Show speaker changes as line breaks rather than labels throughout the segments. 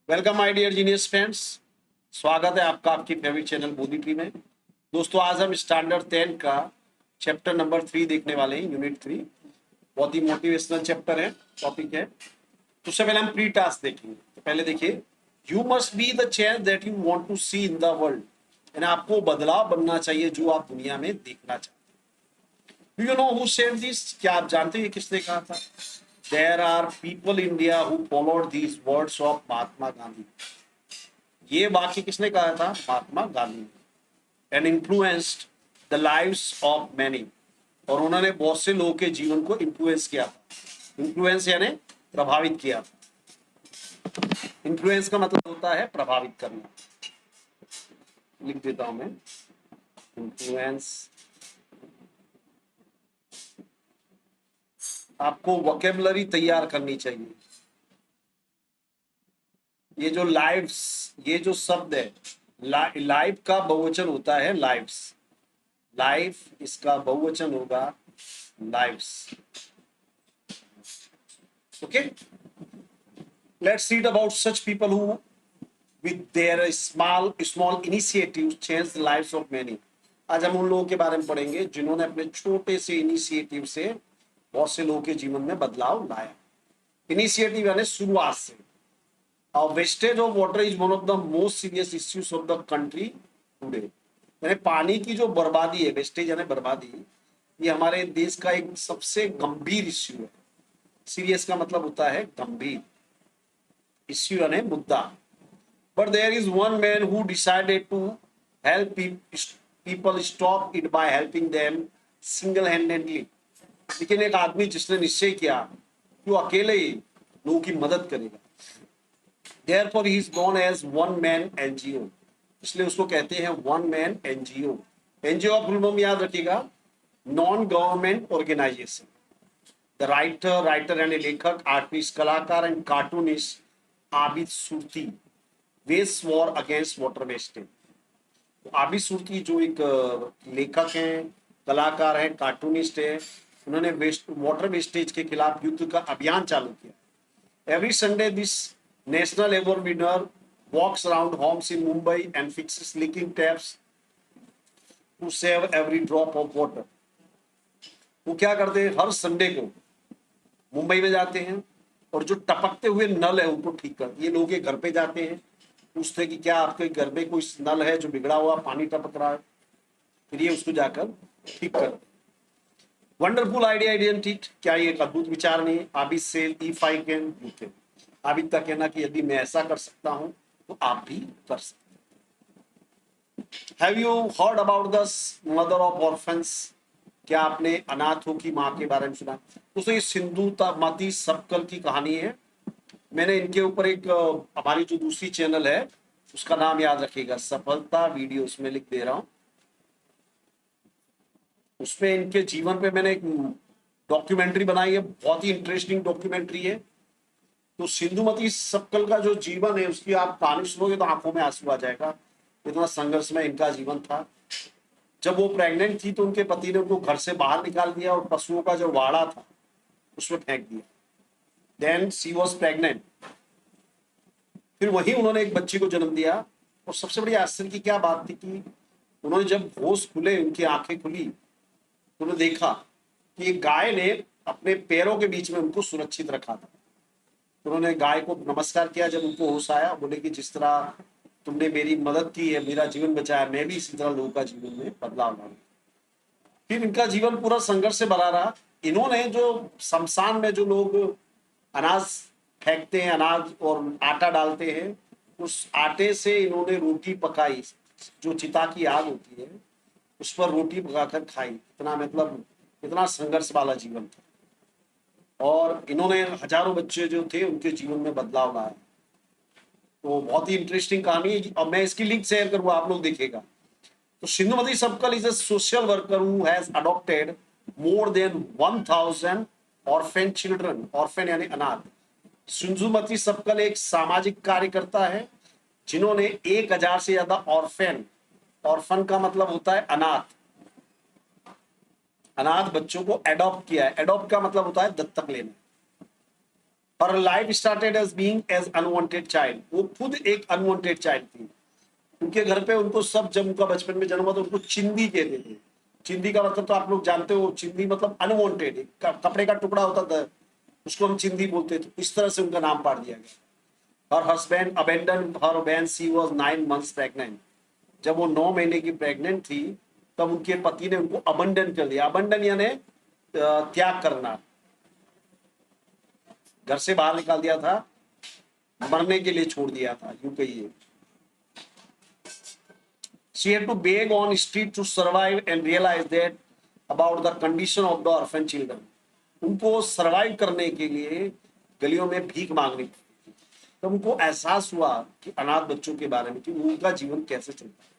Welcome my dear genius friends. स्वागत है आपका आपकी फेवरेट चैनल बोधी ट्री में। दोस्तों आज हम स्टैंडर्ड 10 का चैप्टर नंबर 3 देखने वाले हैं, यूनिट 3। बहुत ही मोटिवेशनल चैप्टर है, टॉपिक है। तो उससे पहले हम प्री टास्क देखेंगे। तो पहले देखिए, you must be the change that you want to see in the world. यानी आपको बदलाव बनना चाहिए जो आप दुनिया में देखना चाहते हैं। Do you know who said this? क्या आप जानते हैं किसने कहा था? There are people in India who followed these words of Mahatma Gandhi. ये वाक्य किसने कहा था? महात्मा गांधी ने। And influenced the lives of many। और उन्होंने बहुत से लोगों के जीवन को इन्फ्लुएंस किया था। इन्फ्लुएंस यानी प्रभावित किया। इन्फ्लुएंस का मतलब होता है प्रभावित करना। लिख देता हूं मैं, इन्फ्लुएंस। आपको वोकेबलरी तैयार करनी चाहिए। ये जो लाइव्स, ये जो शब्द है, लाइफ का बहुवचन होता है लाइव्स। लाइफ इसका बहुवचन होगा lives. Okay, let's read about such people who with their small initiatives change the lives of many। आज हम उन लोगों के बारे में पढ़ेंगे जिन्होंने अपने छोटे से इनिशिएटिव से बहुत से लोगों के जीवन में बदलाव लाया। इनिशिएटिव यानी शुरुआत से। Wastage of water is one of the most serious issues of the country today. यानी पानी की जो बर्बादी है, वेस्टेज यानी बर्बादी, ये हमारे देश का एक सबसे गंभीर इश्यू है। सीरियस का मतलब होता है गंभीर, इश्यू यानी मुद्दा। But there is one man who decided to help people stop it by helping them single-handedly। लेकिन एक आदमी जिसने निश्चय किया कि वो अकेले ही लोगों की मदद करेगा। Therefore he is known as one man NGO। इसलिए उसको कहते हैं one man NGO. NGO full form याद रखिएगा, non government organisation. The writer यानी लेखक, आर्टिस्ट, कलाकार and cartoonist Abid Surti wages war against water wastage. Abid Surti जो एक लेखक हैं, कलाकार हैं, कार्टूनिस्ट हैं, उन्होंने वाटर वेस्टेज के खिलाफ युद्ध का अभियान चालू किया। Every Sunday this national award winner walks around homes in Mumbai and fixes leaking taps to save every drop of water. वो क्या करते हैं, हर संडे को मुंबई में जाते हैं और जो टपकते हुए नल है उनको ठीक करते। ये लोगों के घर पे जाते हैं, पूछते कि क्या आपके घर में कोई नल है जो बिगड़ा हुआ, पानी टपक रहा है, फिर ये उसको जाकर ठीक करते। वंडरफुल आइडिया आइडेंटिटी, क्या ये एक अद्भुत विचार नहीं? आबिद से if I can you can. Abid का कहना कि यदि मैं ऐसा कर सकता हूं तो आप भी कर सकते। Have you heard about the mother of orphans? क्या आपने अनाथों की मां के बारे में सुना? दोस्तों ये सिंधुमती सबकल की कहानी है। मैंने इनके ऊपर एक हमारी जो दूसरी चैनल है उसका नाम याद रखिएगा, सफलता वीडियो, उसमें लिख दे रहा हूं। उसमें इनके जीवन पे मैंने एक डॉक्यूमेंट्री बनाई है, बहुत ही इंटरेस्टिंग डॉक्यूमेंट्री है। तो सिंधुमती सबकल का जो जीवन है उसकी आप कहानी सुनोगे तो आंखों में आंसू आ जाएगा। इतना संघर्ष में इनका जीवन था। जब वो प्रेग्नेंट थी तो उनके पति ने उनको घर से बाहर निकाल दिया और पशुओं का जो वाड़ा था उसमें फेंक दिया। Then she was pregnant। फिर वही उन्होंने एक बच्ची को जन्म दिया। और सबसे बड़ी आश्चर्य की क्या बात थी कि उन्होंने जब होश खुले, उनकी आंखें खुली तो उन्होंने देखा कि एक गाय ने अपने पैरों के बीच में उनको सुरक्षित रखा था। तो उन्होंने गाय को नमस्कार किया जब उनको होश आया, बोले कि जिस तरह तुमने मेरी मदद की है, मेरा जीवन बचाया, मैं भी इसी तरह लोगों का जीवन में बदलाव लाऊंगा। फिर इनका जीवन पूरा संघर्ष से भरा रहा। इन्होंने जो शमशान में जो लोग अनाज फेंकते हैं, अनाज और आटा डालते हैं, उस आटे से इन्होंने रोटी पकाई। जो चिता की आग होती है उस पर रोटी पकाकर खाई। इतना मतलब इतना संघर्ष वाला जीवन था। और इन्होंने हजारों बच्चे जो थे उनके जीवन में बदलाव लाया। तो बहुत ही इंटरेस्टिंग कहानी है और मैं इसकी लिंक शेयर करूंगा, आप लोग देखिएगा। तो Sindhumati Sapkal is a social worker who has adopted more than 1000 orphan children. Orphan यानी अनाथ। सिंधुमती सबकल एक सामाजिक कार्यकर्ता है जिन्होंने 1000 से ज्यादा ऑर्फेन, ऑर्फन का मतलब होता है अनाथ, अनाथ बच्चों को एडॉप्ट किया है। एडॉप्ट का मतलब होता है दत्तक लेना। Her life started as being as unwanted child. वो खुद एक अनवांटेड चाइल्ड थी। उनके घर पे उनको सब, जब उनका बचपन में जन्म हुआ तो उनको चिंदी कहते थे। चिंदी का मतलब तो आप लोग जानते हो, चिंदी मतलब अनवांटेड, कपड़े का टुकड़ा होता था, उसको हम चिंदी बोलते थे। इस तरह से उनका नाम पाड़ दिया गया। Her husband abandoned her when she was 9 months pregnant. जब वो 9 महीने की प्रेग्नेंट थी तब उनके पति ने उनको अबंडन कर दिया। अबंडन यानी त्याग करना, घर से बाहर निकाल दिया था, मरने के लिए छोड़ दिया था, यूं कहिए। She had to beg on street to survive and realize that about the condition of the orphan children. उनको सरवाइव करने के लिए गलियों में भीख मांगनी पड़ी। तब उनको एहसास हुआ कि अनाथ बच्चों के बारे में, कि उनका जीवन कैसे चलता है।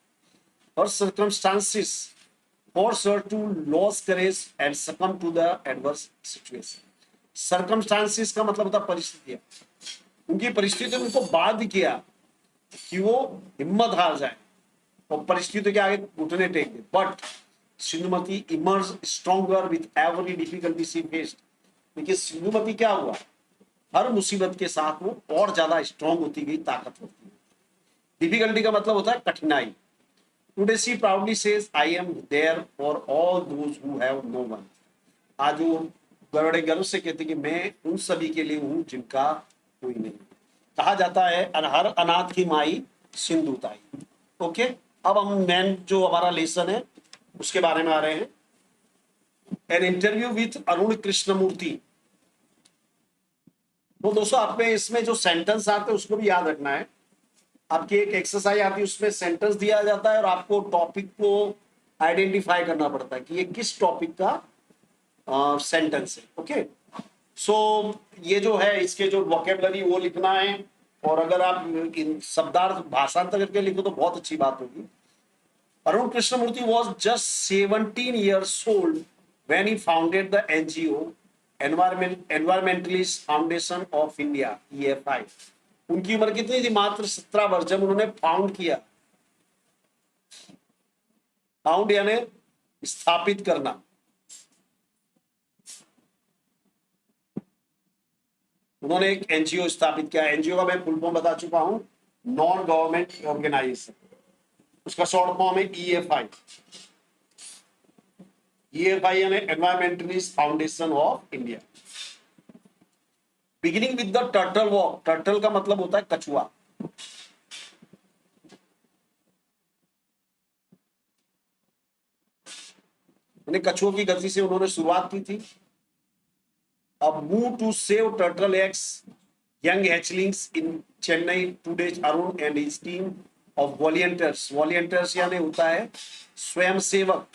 Her circumstances forced her to lose courage and succumb to the adverse situation. Circumstances का मतलब होता है परिस्थितियां। उनकी परिस्थिति ने उनको बाध्य किया कि वो हिम्मत हार जाए और परिस्थितियों के आगे घुटने टेक दे। But Sindhumati emerge stronger with every difficulty she faced. देखिए सिंधुमती क्या हुआ, हर मुसीबत के साथ वो और ज्यादा स्ट्रॉन्ग होती गई, ताकत होती गई। डिफिकल्टी का मतलब होता है कठिनाई। Today she proudly says, I am there for all those who have no one. आज वो बड़े गर्व से कहती कि मैं उन सभी के लिए हूं जिनका कोई नहीं। कहा जाता है हर अनाथ की माई सिंधु ताई। ओके, अब हम मेन जो हमारा लेसन है उसके बारे में आ रहे हैं। An interview with Arun Krishnamurthy. तो दोस्तों आप में इसमें जो सेंटेंस आते हैं उसको भी याद रखना है। आपकी एक एक्सरसाइज आती है, उसमें सेंटेंस दिया जाता है और आपको टॉपिक को आइडेंटिफाई करना पड़ता है कि ये किस टॉपिक का सेंटेंस है। ओके, सो ये जो है इसके जो वोकेबलरी वो लिखना है, और अगर आप इन शब्दार्थ भाषांतर करके लिखो तो बहुत अच्छी बात होगी। Arun Krishnamurthy was just 17 years old when he founded the NGO Environmentalist Foundation of India EFI। उनकी उम्र कितनी थी? मात्र 17 वर्ष, जब उन्होंने फाउंड किया। फाउंड यानी स्थापित करना। उन्होंने एक एनजीओ स्थापित किया। एनजीओ का मैं फुल फॉर्म बता चुका हूं, नॉन गवर्नमेंट ऑर्गेनाइजेशन। उसका शॉर्ट फॉर्म है ईएफआई। ईएफआई यानी environmentalist foundation of India. Beginning with the turtle walk. Turtle का मतलब होता है कछुआ। कछुओं की गति से उन्होंने शुरुआत की थी। अब move to save turtle eggs young hatchlings in Chennai. Today Arun and his team of volunteers, volunteers यानी होता है स्वयं सेवक,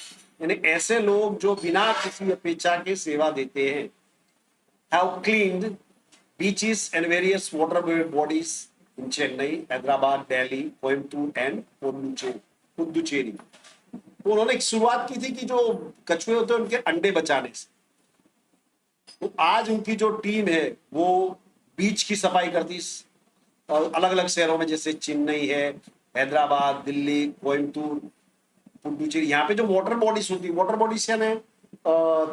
यानी ऐसे लोग जो बिना किसी अपेक्षा के सेवा देते हैं। have cleaned beaches and various water bodies in Chennai, Hyderabad, Delhi, Coimbatore and Puducherry. तो उन्होंने एक शुरुआत की थी कि जो कछुए होते हैं उनके अंडे बचाने से। तो आज उनकी जो टीम है वो बीच की सफाई करती, और अलग अलग शहरों में जैसे चेन्नई है, हैदराबाद, दिल्ली, कोयम्बतूर, पुडुचेरी, यहाँ पे जो वाटर बॉडीज होती है, वाटर बॉडीज यानी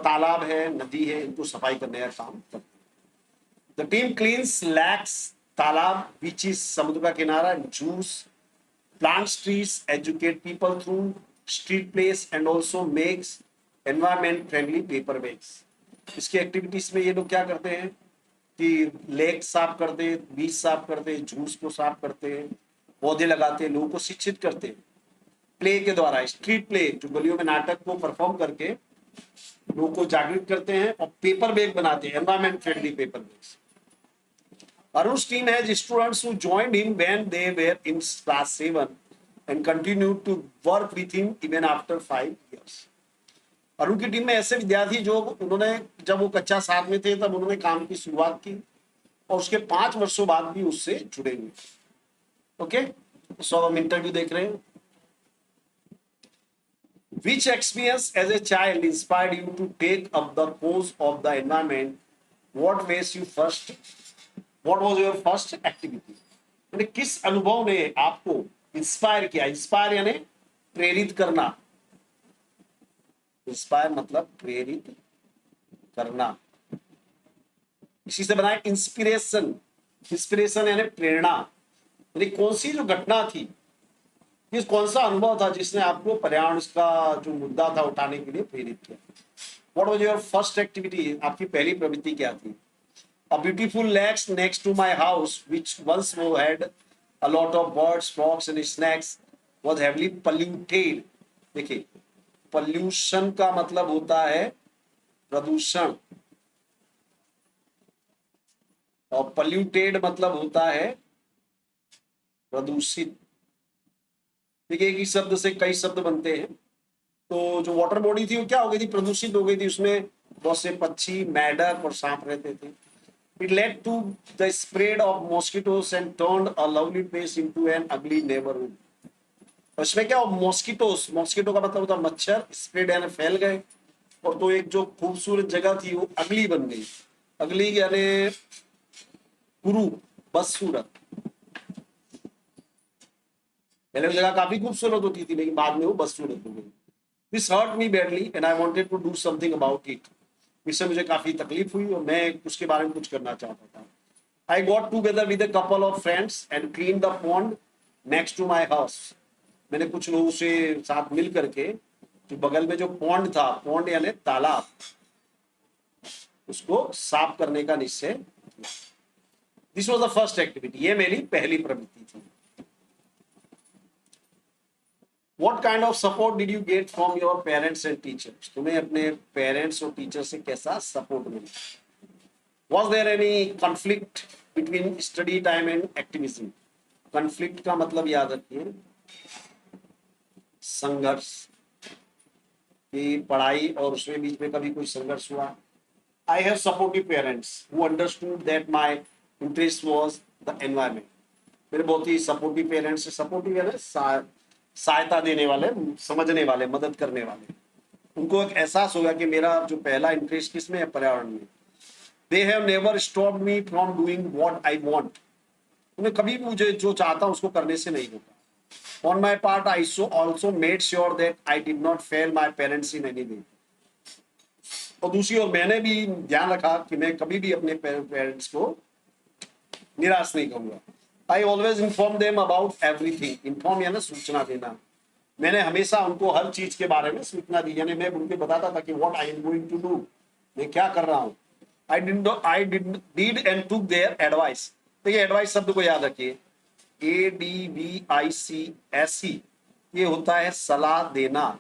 तालाब है, नदी है, इनको सफाई करने का काम करती है। द टीम क्लीन्स लैक्स, तालाब, बीचेस, समुद्र का किनारा, juice, plants trees, educate people through street plays and also makes environment friendly paper bags. इसकी एक्टिविटीज में ये लोग क्या करते हैं कि लेक साफ करते, बीच साफ करते, जूस को साफ करते हैं, पौधे लगाते, लोगों को शिक्षित करते हैं प्ले के द्वारा। स्ट्रीट प्ले जो गलियों में नाटक को परफॉर्म करके लोगों को जागृत करते हैं, और पेपर बैग बनाते हैं, environment friendly paper bags. Arun's team has students who joined him when they were in class 7 and continued to work with him even after 5 years. Arun की टीम में ऐसे विद्यार्थी जो उन्होंने, जब वो कक्षा 7 में थे तब उन्होंने काम की शुरुआत की, और उसके 5 वर्षों बाद भी उससे जुड़े हुए। ओके, सो हम इंटरव्यू देख रहे हैं। Which experience as a child inspired you to take up the cause of the environment? What was your first activity? यानी किस अनुभव ने आपको इंस्पायर किया? इंस्पायर यानी प्रेरित करना। इंस्पायर मतलब प्रेरित करना। इसी से बना है इंस्पिरेशन। इंस्पिरेशन यानी प्रेरणा, यानी कौन सी जो घटना थी, ये कौन सा अनुभव था जिसने आपको पर्यावरण का जो मुद्दा था उठाने के लिए प्रेरित किया। What was your first activity, आपकी पहली प्रवृत्ति क्या थी। A beautiful lake next to my house, which once had a lot of birds, frogs, and snakes, was heavily polluted. देखिए, pollution का मतलब होता है प्रदूषण, और polluted मतलब होता है प्रदूषित। देखिए, एक ही शब्द से कई शब्द बनते हैं। तो जो वाटर बॉडी थी वो क्या हो गई थी, प्रदूषित हो गई थी। उसमें बहुत से पक्षी, मेंढक और सांप रहते थे। It led to the spread of mosquitoes and turned a lovely place into an ugly neighborhood. उसमें क्या, मॉस्किटोस, मॉस्किटो का मतलब होता है मच्छर, स्प्रेड यानी फैल गए, और तो एक जो खूबसूरत जगह थी वो अगली बन गई। अगली यानी कुरूप, बदसूरत। पहले वो जगह काफी खूबसूरत होती थी, लेकिन बाद में वो बदसूरत हो गई। This hurt me badly and I wanted to do something about it. इससे मुझे काफी तकलीफ हुई और मैं उसके बारे में कुछ करना चाहता था। I got together with a couple of friends and cleaned the pond next to my house. मैंने कुछ लोगों से साथ मिल करके जो बगल में जो पॉन्ड था, पॉन्ड यानी तालाब, उसको साफ करने का निश्चय। This was the first activity, ये मेरी पहली प्रवृत्ति थी। What kind of support did you get from your parents and teachers? तुम्हें अपने पेरेंट्स और टीचर से कैसा सपोर्ट मिला? Was there any conflict between study time and activism? conflict का मतलब याद रखिए, संघर्ष, कि पढ़ाई और उसमें बीच में कभी कोई संघर्ष हुआ। I have supportive parents who understood that my interest was the environment. मेरे बहुत ही सपोर्टिव पेरेंट्स, सपोर्टिव यानी सहायता देने वाले, समझने वाले, मदद करने वाले। उनको एक एहसास होगा कि मेरा जो पहला इंटरेस्ट किस में है, पर्यावरण में। They have never stopped me from doing what I want. उन्हें कभी मुझे जो चाहता हूं उसको करने से नहीं रोका। On my part, I also made sure that I did not fail my parents in any way. और दूसरी ओर मैंने भी ध्यान रखा कि मैं कभी भी अपने पेरेंट्स को निराश नहीं करूंगा। I always inform them about everything. Inform यानी सूचना देना। मैंने हमेशा उनको हर चीज के बारे में सूचना दी, यानी मैं उनको बताता था कि what I am going to do, मैं क्या कर रहा हूँ। I did and took their advice. देखिए, एडवाइस शब्द को याद रखिए, ADVICE, ये होता है सलाह देना,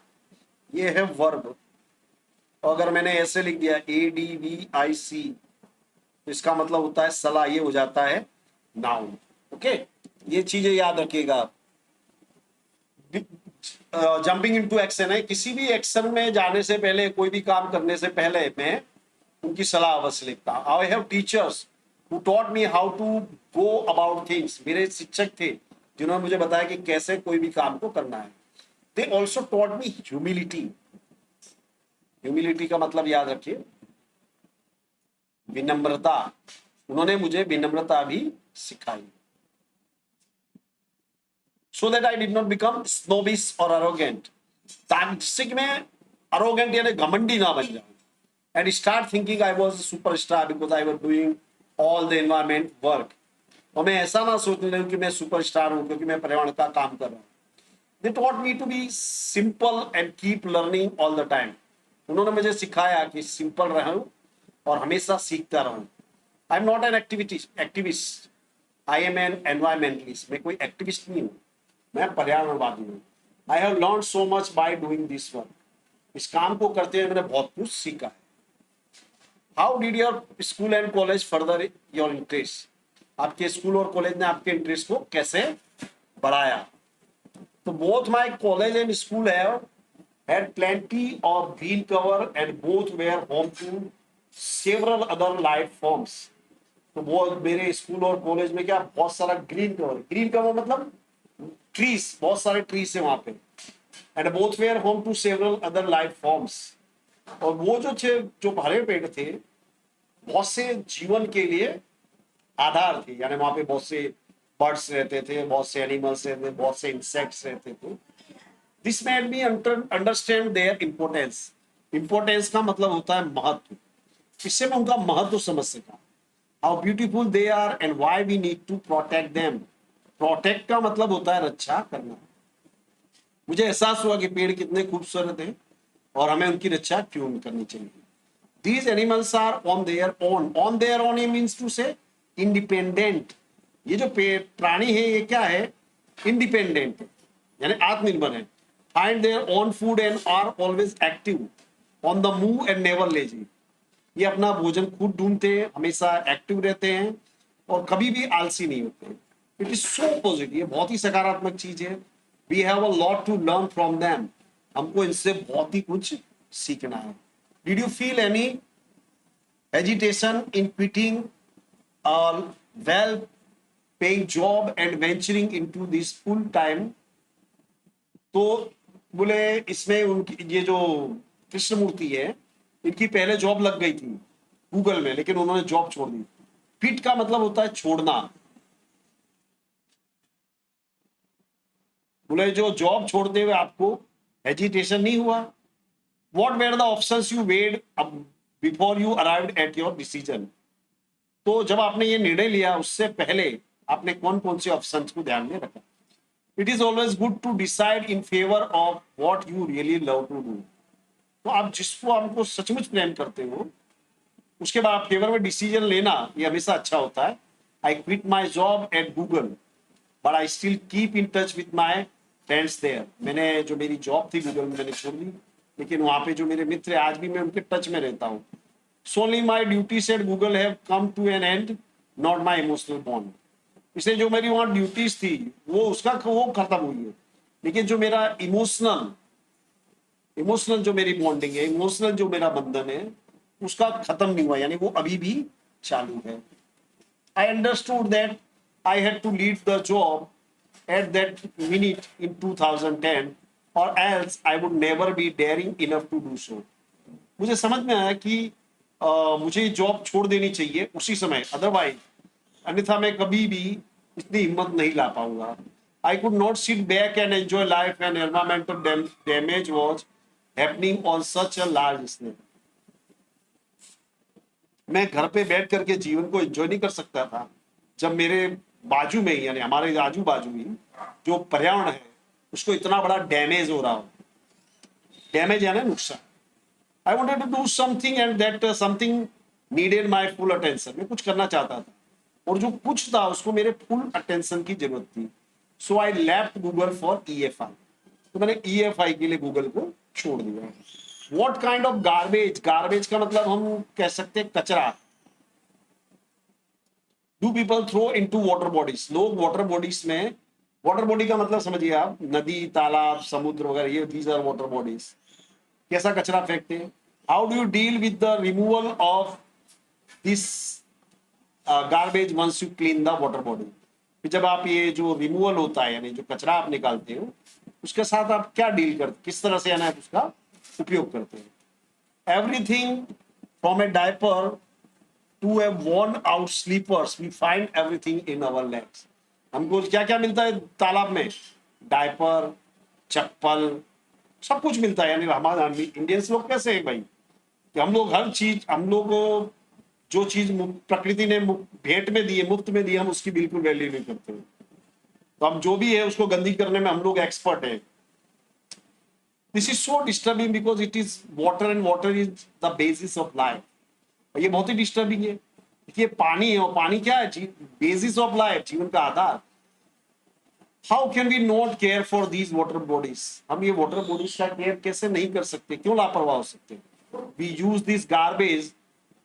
ये है वर्ब। अगर मैंने ऐसे लिख दिया ADVIC, तो इसका मतलब होता है सलाह, ये हो जाता है नाउन। ओके, ये चीजें याद रखिएगा। जंपिंग इनटू एक्शन है, किसी भी एक्शन में जाने से पहले, कोई भी काम करने से पहले मैं उनकी सलाह अवश्य लिखता हूं। I have teachers who taught me how to go about things. मेरे शिक्षक थे जिन्होंने मुझे बताया कि कैसे कोई भी काम को करना है। They also taught me humility. Humility का मतलब याद रखिए, विनम्रता। उन्होंने मुझे विनम्रता भी सिखाई। So that I did not become snobbish और अरोगेंट, जिससे कि मैं अरोगेंट यानी घमंडी ना बन जाऊं। And start thinking I was a superstar because I was doing all the environment work. और मैं ऐसा ना सोचने लगूं कि मैं सुपरस्टार हूं क्योंकि मैं पर्यावरण का काम कर रहा हूं। They taught me to be simple and keep learning all the time. उन्होंने मुझे सिखाया कि सिंपल रहूं और हमेशा सीखता रहूं। I am not an activist. I am an environmentalist. मैं कोई एक्टिविस्ट नहीं हूं, मैं पर्यावरणवादी हूं। I have learned so much by doing this work. इस काम को करते हुए मैंने बहुत कुछ सीखा है। How did your school and college further your interest? आपके स्कूल और कॉलेज ने आपके इंटरेस्ट को कैसे बढ़ाया? तो both my college and school have had plenty of green cover and both were home to several other life forms. तो बहुत मेरे स्कूल और कॉलेज में क्या बहुत सारा ग्रीन कवर, ग्रीन कवर मतलब ट्रीज, बहुत सारे ट्रीज है वहां पे। And both were home to several other life forms. और वो जो थे, जो हरे पेड़ थे, बहुत से जीवन के लिए आधार थे। यानी वहां पे बहुत से बर्ड्स रहते थे, बहुत से एनिमल्स रहते थे, बहुत से इंसेक्ट्स रहते थे। This made me understand their importance. Importance का मतलब होता है महत्व। इससे मैं उनका महत्व समझ सका। How beautiful they are and why we need to protect them. Protect का मतलब होता है रक्षा करना। मुझे एहसास हुआ कि पेड़ कितने खूबसूरत हैं और हमें उनकी रक्षा क्यों करनी चाहिए। These animals are on their own. On their own means to say independent. ये जो प्राणी है ये क्या है? इंडिपेंडेंट, यानी आत्मनिर्भर है। Find their own food and are always active, on the move and never lazy. ये अपना भोजन खुद ढूंढते हैं, हमेशा एक्टिव रहते हैं और कभी भी आलसी नहीं होते। इट इज सो पॉजिटिव, ये बहुत ही सकारात्मक चीज है। We have a lot to learn from them. हमको इनसे बहुत ही कुछ सीखना है। Did you feel any hesitation in quitting a well paying job and venturing into this full time? तो बोले इसमें उनकी ये जो कृष्णमूर्ति है, इनकी पहले जॉब लग गई थी गूगल में, लेकिन उन्होंने जॉब छोड़ दी। क्विट का मतलब होता है छोड़ना। बोले जो जॉब छोड़ते हुए आपको हेजिटेशन नहीं हुआ? What were the options you weighed before you arrived at your decision? तो जब आपने ये निर्णय लिया उससे पहले आपने कौन कौन से ऑप्शंस को ध्यान में रखा? It is always good to decide in favour of what you really love to do. तो आप जिसको आपको सचमुच प्रेम करते हो उसके बाद आप फेवर में डिसीजन लेना, ये हमेशा अच्छा होता है। I quit my job at Google but I still keep in touch with my friends there. मैंने जो मेरी जॉब थी गूगल में मैंने छोड़ दी, लेकिन वहां पे जो मेरे मित्र आज भी मैं उनके टच में रहता हूँ। So only my duties at Google have come to an end, not my emotional bond. इसलिए जो मेरी वहां ड्यूटीज थी वो खत्म हुई है, लेकिन जो मेरा इमोशनल जो मेरी बॉन्डिंग है, इमोशनल जो मेरा बंधन है, उसका खत्म नहीं हुआ, यानी वो अभी भी चालू है। I understood that I had to leave the job at that minute in 2010 or else I would never be daring enough to do so. मुझे समझ में आया कि मुझे जॉब छोड़ देनी चाहिए उसी समय, अदरवाइज अन्यथा मैं कभी भी इतनी हिम्मत नहीं ला पाऊंगा। I could not sit back and enjoy life and environmental damage was happening on such a large scale. मैं घर पे बैठ करके जीवन को एंजॉय नहीं कर सकता था जब मेरे बाजू में ही, यानी हमारे आजू बाजू ही जो पर्यावरण है उसको इतना बड़ा डैमेज हो रहा हो। डैमेज यानी नुकसान। I wanted to do something and that something needed my full attention. मैं कुछ करना चाहता था और जो कुछ था उसको मेरे फुल अटेंशन की जरूरत थी। So I left Google for EFI. तो मैंने ईएफआई के लिए गूगल को छोड़ दिया। What kind of garbage? Garbage का मतलब हम कह सकते हैं कचरा। Do people throw into water bodies? लोग वाटर बॉडीज में, वाटर बॉडी का मतलब समझिए आप, नदी, तालाब, समुद्र वगैरह, ये दीज आर वाटर बॉडीज। कैसा कचरा फेंकते हैं? How do you deal with the removal of this garbage once you clean the water body? जब आप ये जो रिमूवल होता है, यानी जो कचरा आप निकालते हो, उसके साथ आप क्या डील करते, किस तरह से, यानी आप उसका उपयोग करते हैं? Everything from a diaper to a worn out slippers, we find everything in our lakes. हमको क्या क्या मिलता है तालाब में? डायपर, चप्पल, सब कुछ मिलता है। यानी हमारे इंडियंस लोग कैसे हैं भाई कि हम लोग हर चीज, हम लोग जो चीज प्रकृति ने भेंट में दी है, मुफ्त में दी, हम उसकी बिल्कुल वैल्यू नहीं करते। तो हम जो भी है उसको गंदी करने में हम लोग एक्सपर्ट हैं। This is so disturbing because it is water and water is the basis of life. ये बहुत ही डिस्टर्बिंग है। देखिए पानी है और पानी क्या है? बेसिस ऑफ लाइफ, जीवन का आधार। How can we not care for these water bodies? हम ये वाटर बॉडीज का केयर कैसे नहीं कर सकते? क्यों लापरवाह हो सकते? We use this garbage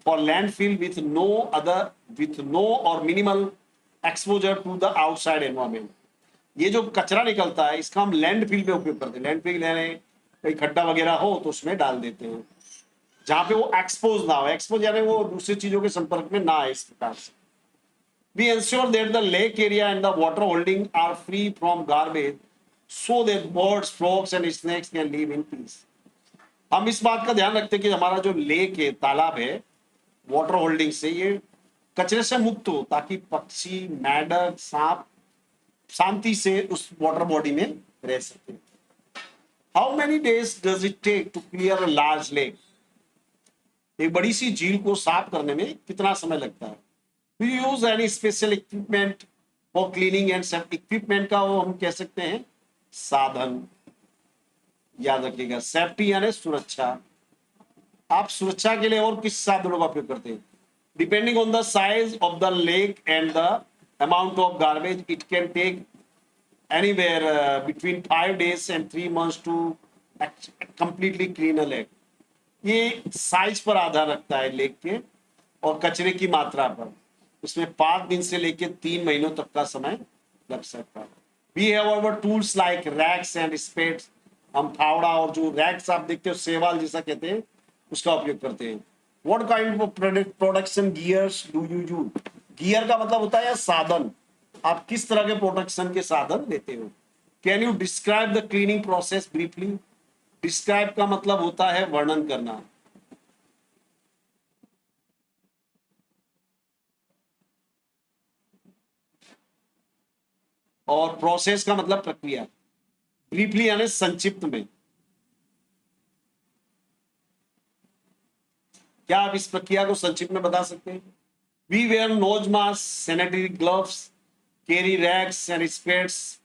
for landfill with no other, with no or minimal exposure to the outside environment. ये जो कचरा निकलता है इसका हम लैंडफिल में उपयोग करते हैं। लैंडफिल यानी कोई खड्डा वगैरह हो तो उसमें डाल देते हैं, जहां पे वो एक्सपोज ना हो। एक्सपोज यानी वो दूसरी चीजों के संपर्क में ना आए। इस प्रकार से we ensure that the lake area and the water holding are free from garbage so that birds, frogs and snakes can live in peace. हम इस बात का ध्यान रखते हैं कि हमारा जो लेक है, तालाब है, वाटर होल्डिंग से ये कचरे से मुक्त हो, ताकि पक्षी, मेंढक, सांप शांति से उस वाटर बॉडी में रह सके। How many days does it take to clear a large lake? एक बड़ी सी झील को साफ करने में कितना समय लगता है? Do you use any special equipment for cleaning and safe? Equipment का वो हम कह सकते हैं साधन, याद रखिएगा। सेफ्टी यानी सुरक्षा। आप सुरक्षा के लिए और किस साधनों का उपयोग करते हैं? Depending on the size of the lake and the amount of garbage it can take anywhere between 5 days and 3 months to completely clean a lake. ये साइज पर आधार रखता है लेक के और कचरे की मात्रा पर। इसमें 5 दिन से लेकर 3 महीनों तक का समय लग सकता है। We have our tools like rakes and spades. हम फावड़ा और जो रैक्स आप देखते हो सेवाल जैसा कहते हैं उसका उपयोग करते हैं। What kind of production gears do you use? Gear का मतलब होता है साधन। आप किस तरह के प्रोडक्शन के साधन लेते हो? Can you describe the cleaning process briefly? Describe का मतलब होता है वर्णन करना। और प्रोसेस का मतलब प्रक्रिया। ब्रीफली यानी संक्षिप्त में। क्या आप इस प्रक्रिया को संक्षिप्त में बता सकते हैं? We wear nose masks, sanitary gloves, carry rakes and spades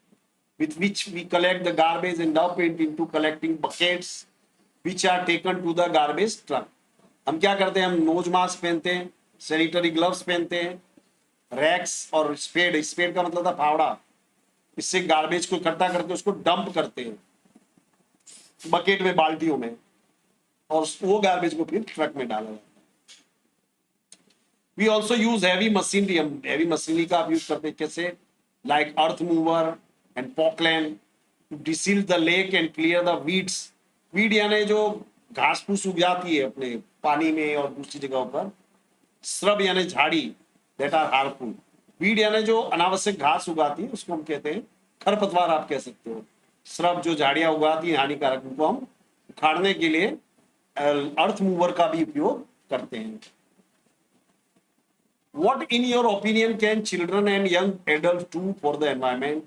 with which we collect the garbage and dump it into collecting buckets which are taken to the garbage truck. हम क्या करते हैं? हम नोज मास्क पहनते हैं, sanitary gloves पहनते हैं, racks और स्पेड। स्पेड का मतलब था फावड़ा। इससे गार्बेज को इकट्ठा करके उसको डंप करते हैं बकेट में, बाल्टियों में, और वो गार्बेज को फिर ट्रक में डाला जाता है। We also use heavy machinery. हम हैवी मशीनरी का यूज करते हैं। कैसे? Like earth mover and Portland to deseal the lake and clear the weeds. Weed यानी जो घास फूस उग जाती है अपने पानी में और दूसरी जगहों पर। श्रब यानी झाड़ी, that are harmful. वीड यानी जो अनावश्यक घास उगाती है उसको हम कहते हैं खरपतवार, आप कह सकते हो। श्रब जो झाड़ियां उगाती हैं हानिकारक, उनको हम उखाड़ने के लिए अर्थ मूवर का भी उपयोग करते हैं। What in your opinion can children and young adults do for the environment?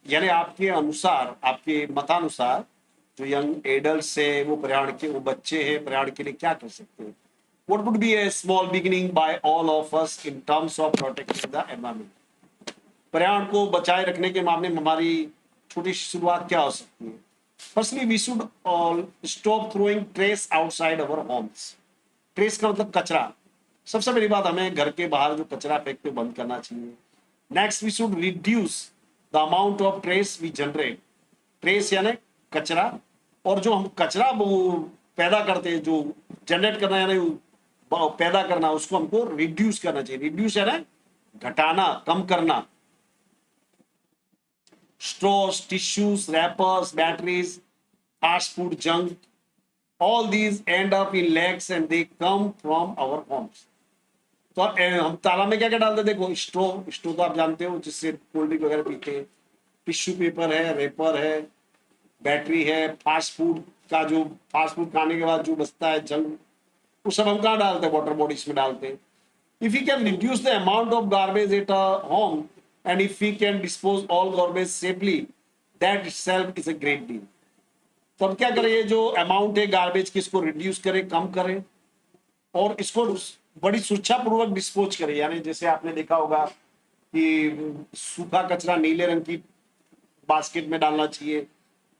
यानी आपके अनुसार, आपके मतानुसार जो यंग एडल्ट है वो पर्यावरण के, वो बच्चे हैं, पर्यावरण के लिए क्या कर सकते हैं? What would be a small beginning by all of us in terms of protecting the environment? पर्यावरण को बचाए रखने के मामले में हमारी छोटी शुरुआत क्या हो सकती है? Firstly, we should all stop throwing trash outside our homes. Trace का मतलब कचरा। सबसे पहली बात, हमें घर के बाहर जो कचरा फेंकते बंद करना चाहिए। Next, we should reduce the amount of trash we generate. Trash यानी कचरा, और जो हम कचरा पैदा करते हैं, जो जनरेट करना यानी पैदा करना, उसको हमको रिड्यूस करना चाहिए। रिड्यूस यानी घटाना, कम करना। straws, tissues, wrappers, batteries, fast food junk, all these end up in lakes and they come from our homes. तो हम तालाब में क्या क्या डालते? देखो, स्ट्रो तो आप जानते हो, जिससे कोल्ड ड्रिंक वगैरह पीते हैं। टिश्यू पेपर है, रेपर है, बैटरी है, फास्ट फूड का जो फास्ट फूड खाने के बाद जो बचता है जंक, वो सब हम कहाँ डालते हैं? वाटर बॉडीज में डालते हैं। If you can reduce the amount of garbage at a home and if you can dispose all garbage safely, that itself is a great deal. तो हम क्या करें? ये जो अमाउंट है गार्बेज की, इसको रिड्यूस करें, कम करें, और इसको बड़ी सुरक्षा पूर्वक डिस्पोज करें। यानी जैसे आपने देखा होगा कि सूखा कचरा नीले रंग की बास्केट में डालना चाहिए,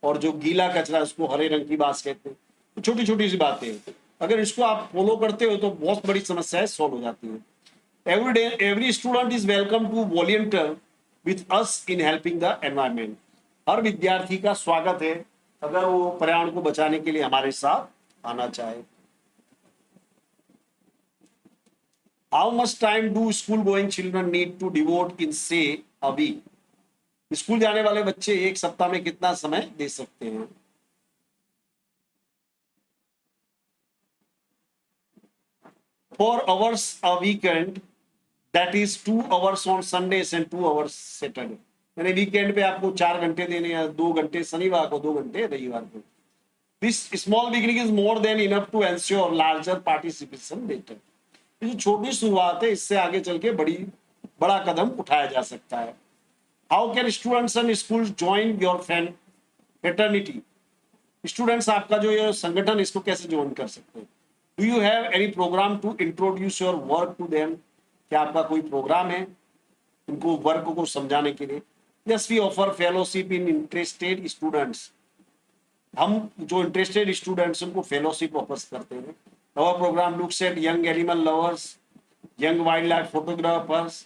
और जो गीला कचरा उसको हरे रंग की बास्केट में। तो छोटी छोटी सी बातें, अगर इसको आप फॉलो करते हो तो बहुत बड़ी समस्याएं सॉल्व हो जाती है। Every day every student is welcome to volunteer with us in helping the environment. हर विद्यार्थी का स्वागत है अगर वो पर्यावरण को बचाने के लिए हमारे साथ आना चाहे। How much time do school going children need to devote in say a week? School जाने वाले बच्चे एक सप्ताह में कितना समय दे सकते हैं? 4 hours a weekend, that is 2 hours on Sundays and 2 hours Saturday. यानी वीकेंड पे आपको 4 घंटे देने हैं, 2 घंटे शनिवार को, 2 घंटे रविवार को। This small beginning is more than enough to ensure larger participation later. ये जो छोटी शुरुआत है, इससे आगे चल के बड़ा कदम उठाया जा सकता है। How can students and school join your fraternity? Students आपका जो ये संगठन, इसको कैसे ज्वाइन कर सकते हैं? Do you have any programme to introduce your work to them? क्या आपका कोई प्रोग्राम है उनको वर्क को समझाने के लिए? Yes, we offer fellowship in interested students. हम जो इंटरेस्टेड स्टूडेंट्स उनको फेलोशिप ऑफर करते हैं। Our programme looks at young animal lovers, young wildlife photographers,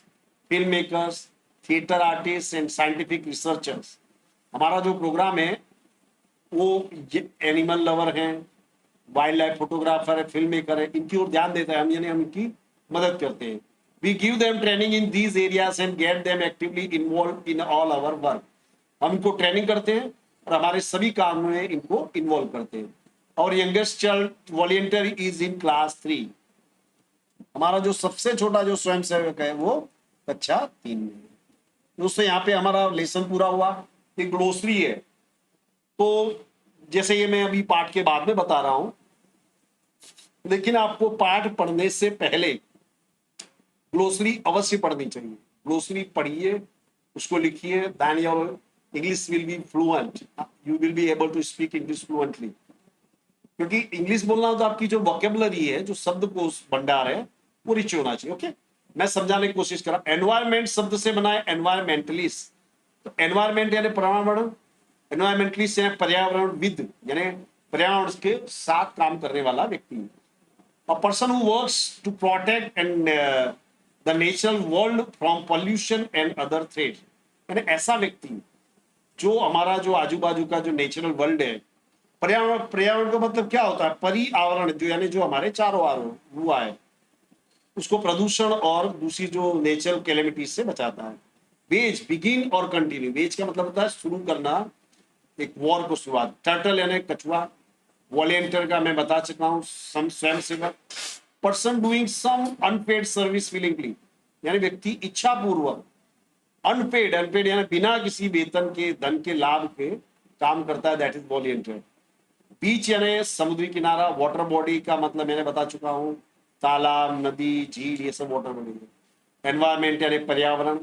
film makers, theatre artist and scientific researchers. हमारा जो प्रोग्राम है वो एनिमल लवर हैं, वाइल्ड लाइफ फोटोग्राफर है, फिल्म मेकर है, इनकी ओर ध्यान देता है हम, यानी हम इनकी मदद करते हैं। We give them training in these areas and get them actively involved in all our work. हम इनको ट्रेनिंग करते हैं और हमारे सभी काम में इनको इन्वॉल्व करते हैं। और youngest child volunteer is in class 3। हमारा जो सबसे छोटा जो स्वयंसेवक है वो कक्षा 3 में है। दोस्तों यहाँ पे हमारा लेसन पूरा हुआ। ये ग्लोसरी है, तो जैसे ये मैं अभी पाठ के बाद में बता रहा हूं, लेकिन आपको पाठ पढ़ने से पहले ग्लोसरी अवश्य पढ़नी चाहिए। ग्लोसरी पढ़िए, उसको लिखिए, then your English will be fluent, you will be able to speak English fluently. क्योंकि इंग्लिश बोलना तो आपकी जो वोकेबुलरी है, जो शब्दकोश भंडार है, वो रिच होना चाहिए। ओके, मैं समझाने की कोशिश कर रहा हूं। एनवायरमेंट शब्द से बना है एनवायरमेंटलिस्ट। तो एनवायरमेंट यानी पर्यावरण, एनवायरमेंटलिस्ट यानी पर्यावरणविद, यानी पर्यावरण के साथ काम करने वाला व्यक्ति। A person who works to protect and the natural world from pollution and other threats। यानी ऐसा व्यक्ति जो हमारा जो आजू बाजू का जो नेचुरल वर्ल्ड है, पर्यावरण, पर्यावरण का मतलब क्या होता है? परिआवरण, जो यानी जो हमारे चारों ओर हुआ है, उसको प्रदूषण और दूसरी जो नेचुरल कैलेमिटीज से बचाता है। वेज, बिगिन और कंटिन्यू। वेज का मतलब होता है शुरू करना, एक वॉर को शुरुआत। टर्टल यानी कछुआ। वॉलेंटियर का मैं बता चुका हूं, स्वयंसेवक। Person doing some unpaid service willingly, यानी व्यक्ति इच्छा पूर्वक, अनपेड, अनपेड यानी बिना किसी वेतन के, धन के लाभ के काम करता है, दैट इज वॉलेंटियर। बीच यानी समुद्री किनारा। वाटर बॉडी का मतलब मैंने बता चुका हूं, तालाब, नदी, झील, ये सब वाटर बॉडी है। एनवायरमेंट यानी पर्यावरण।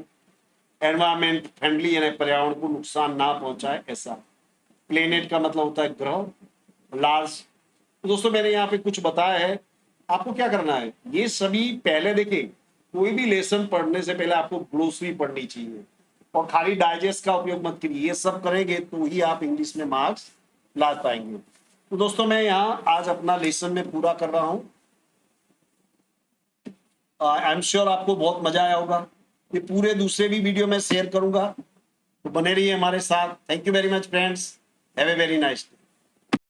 एनवायरमेंट फ्रेंडली यानी पर्यावरण को नुकसान ना पहुंचाए ऐसा। प्लेनेट का मतलब होता है ग्रह, लार्ज। तो दोस्तों मैंने यहाँ पे कुछ बताया है, आपको क्या करना है, ये सभी पहले देखें, कोई भी लेसन पढ़ने से पहले आपको ग्लोसरी पढ़नी चाहिए और खाली डाइजेस्ट का उपयोग मत करिए। ये सब करेंगे तो ही आप इंग्लिश में मार्क्स ला पाएंगे। तो दोस्तों मैं यहाँ आज अपना लेसन में पूरा कर रहा हूँ। आई एम श्योर आपको बहुत मजा आया होगा। ये पूरे दूसरे भी वीडियो में शेयर करूंगा, तो बने रहिए हमारे साथ। Thank you very much friends, have a very nice day.